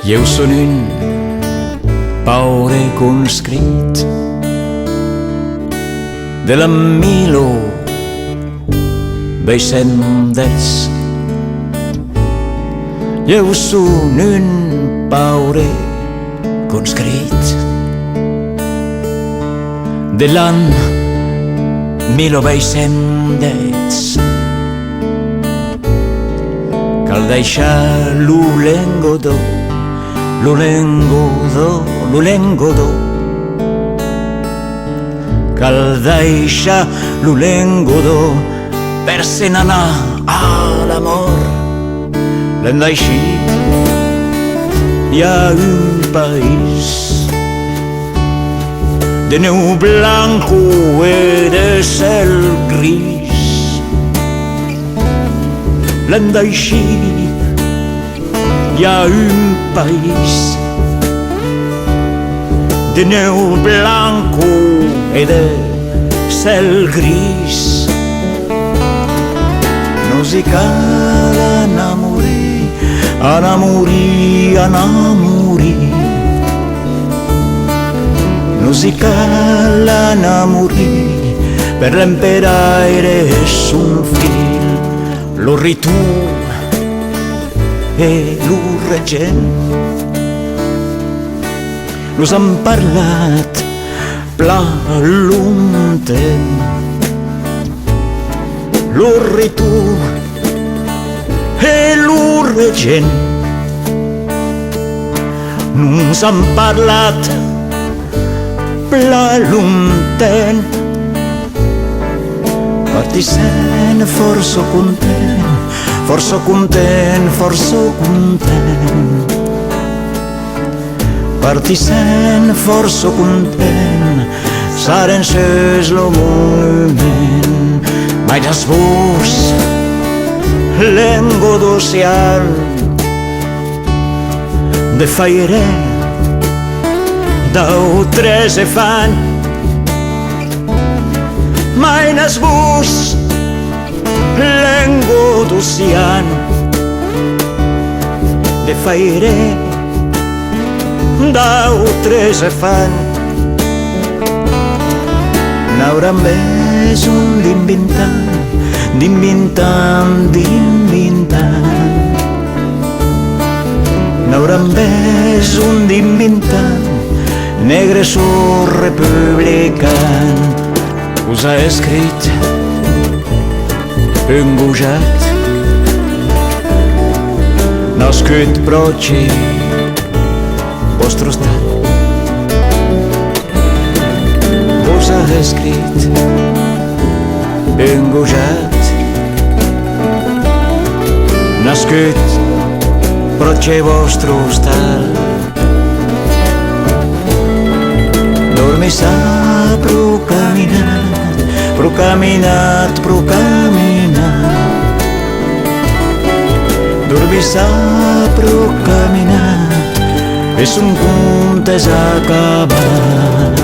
Eu són un paure conscrit de la milo veicendets. Eu són un paure conscrit de l'an milo veicendets. Cal deixar l'ulengodó, l'ulengodó, l'ulengodó. Cal deixar l'ulengodó per se n'anar a l'amor. L'hem deixat, hi ha un país de neu blanco i de cel gris. L'hem deixat, hi ha un país de neu blanco i de cel gris. Nos hi cal enamorir, enamorir, enamorir. Nos hi cal enamorir, per l'emperaire és un fil. Lo ritu e lo regent nos han parlat pla lunten. Lo ritu e lo regent nos han parlat pla lunten. Partissem força content, força content, força content. Partissem força content, saren ses lo monument. Mai das vos, lengo d'ocean, de faire, d'altres e fan. Mai nas vos, lengo d'ocean, de faire, d'altres e fan. N'hauran més un d'inventant, d'inventant, d'inventant. N'hauran més un d'inventant, negre o republican. Us ha escrit un gojat nascut proche vostre estat. Us ha escrit un gojat nascut proche vostre estat. Dormis a pro caminat, pro caminat, pro caminat. Dormis a pro caminat, és un conte acabat.